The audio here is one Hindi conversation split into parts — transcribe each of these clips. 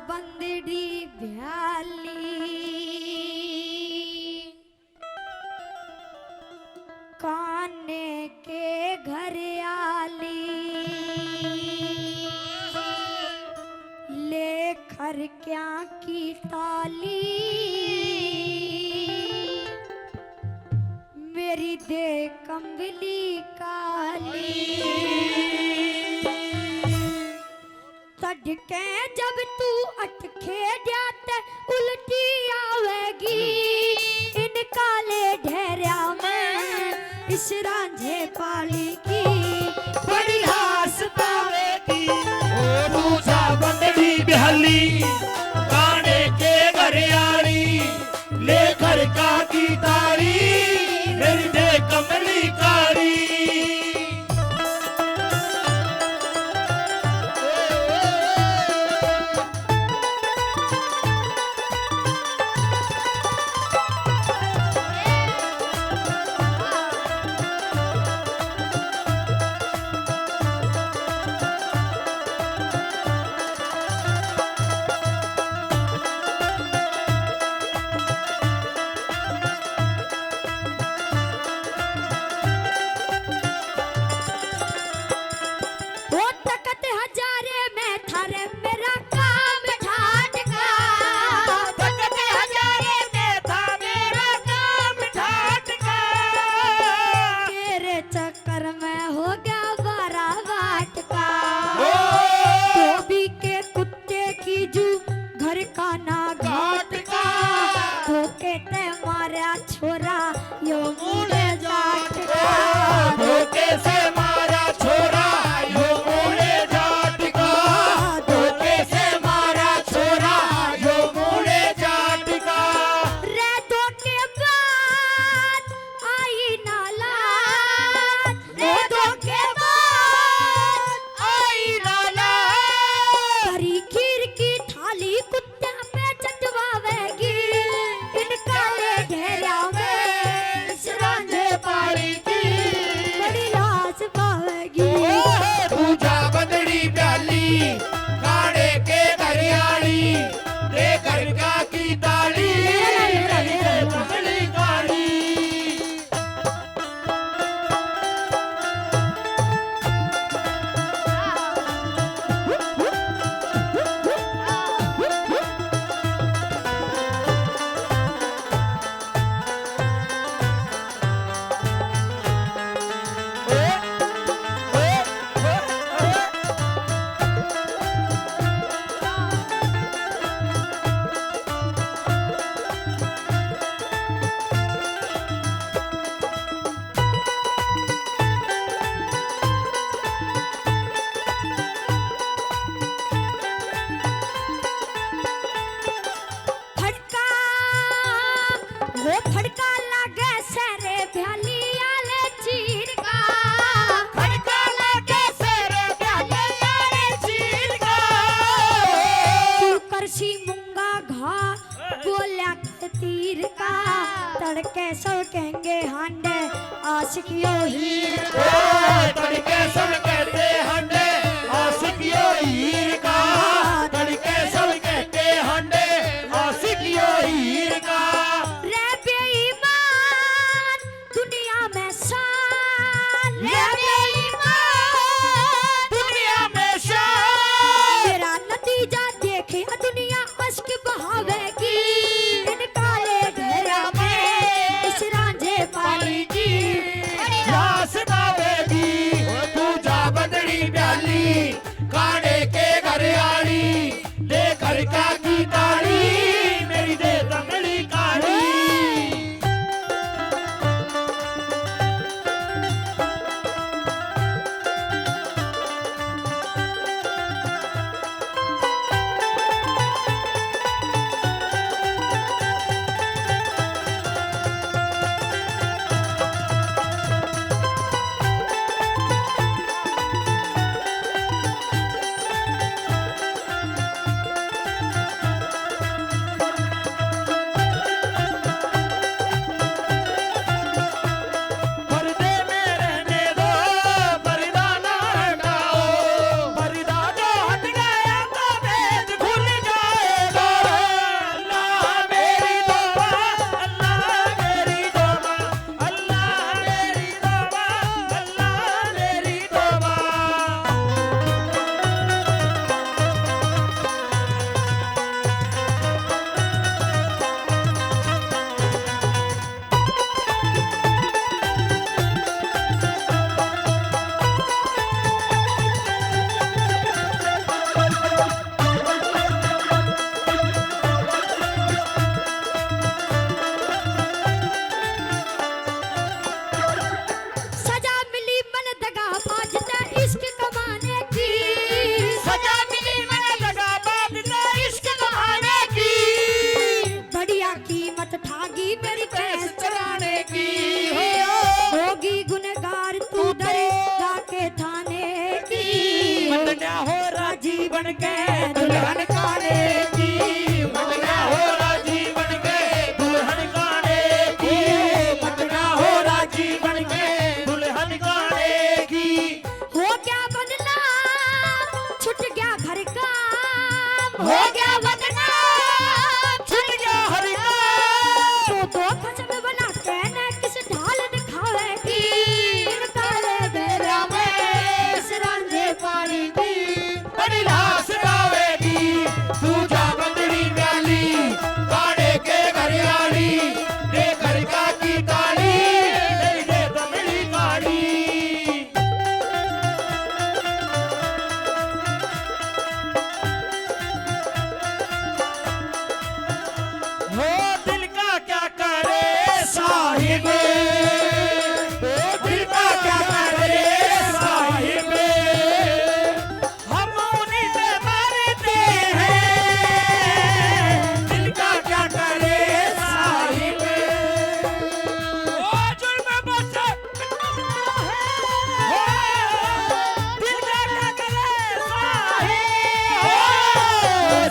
बंदड़ी भ्याली काने के घर आली लेकर क्या की ताली मेरी दे कंबली काली तड़के जब तू अटखे जाते उल्टी आवेगी इन काले ढेरिया में इस रांझे पाली की बड़ी हास पावेगी ओ दूजा बंदड़ी बिहली काने के घर आली लेकर का की तारी मेरी दे कमली कारी छोरा यो मुड़े जाट का धोखे से मारा छोरा यो मुड़े जाट का धोखे से मारा छोरा यो मुड़े जाट का रे धोखे बाद आई नाला रे धोखे बाद आई लाला हरी खीर की थाली कुत्ते पे चटवावेगी इन काले ढेरिया में इस रांझे पाली की बड़ी लाश पावेगी पूजा बंदड़ी प्याली काड़े के घरियाली लेकर का की ताली कमली काली वो फड़का लागे सरे भ्याली आले चीर का खड़का लागे सेरे प्याले यारे चीर का तू करसी मुंगा घा बोल्या के तीर का तड़के सब कहेंगे हांडे आशिकियो हीर का तड़के सब कहते हंडे आशिकियो हीर का तड़के सब कहते हंडे आशिकियो हीर का रे बेईमान दुनिया में शान रे बेईमान दुनिया में शान मेरा नतीजा देखे दुनिया अश्क बहावेगी इन काले ढेरिया में इस रांझे पाली की लाश पावेगी तू जा मंगना हो राजी बनके दुल्हन काने की, मंगना हो राजी बनके दुल्हन काने की, मंगना हो राजी बनके दुल्हन काने की। हो गया बदनाम छूट गया घर का, हो गया बदनाम छूट गया हर काम। तो खसम बना के न किस ढाल दिखावेगी, इन काले बेरा में इस रांझे पानी दी। बड़ी लाश गावेगी तू जा बदली प्याली, काड़े के घरियाली दे घर का की ताली, दे दे दमड़ी काली। हो दिल का क्या करे साहिब, हो दिल का क्या करे साहिब, हम उन्हीं से मरते हैं, दिल का क्या करे साहिब। ओ जुल्म बचा हो, दिल का क्या करे साहिब, हो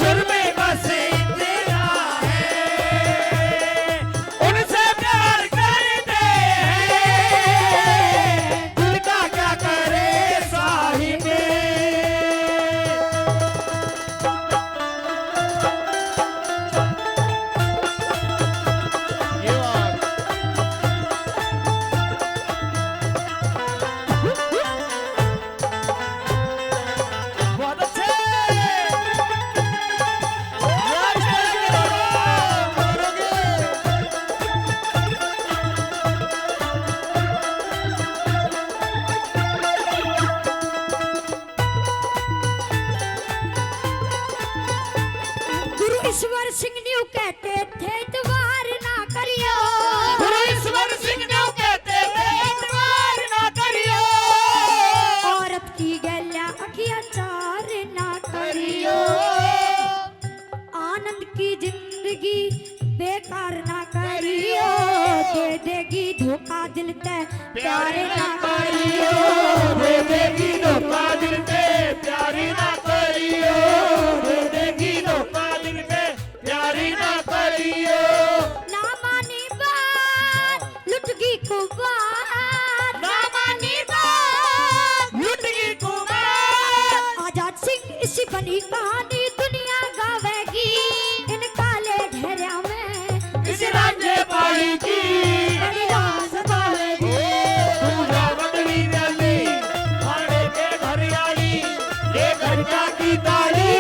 जुल्म बस इतना है, उनसे प्यार करते हैं, दिल का क्या करे साहिब। ये बात बहुत अच्छे। गुरु ईश्वर सिंह न्यू कहते थे इतवार ना करियो, गुरु ईश्वर सिंह ने कहते थे इतवार ना करियो, औरत की गैल्या अत्याचार ना करियो, आनंद की जिंदगी बेकार ना करियो, दे देगी धोखा दिल ते प्यार ना करियो, दे देगी धोखा दिल पे प्यारी ना करियो, दे देगी धोखा दिल पे प्यारी ना करियो। ना मानी बात लुट गई कुबार, ना मानी बात लुट गई कुमार, आजाद सिंह इसी बनी कहानी दुनिया गावेगी, इन काले ढेरिया में इस रांझे पाई की बड़ी लाश गावेगी। तू जा बदली प्याली, खाने के घरियाली, ये घर का की ताली,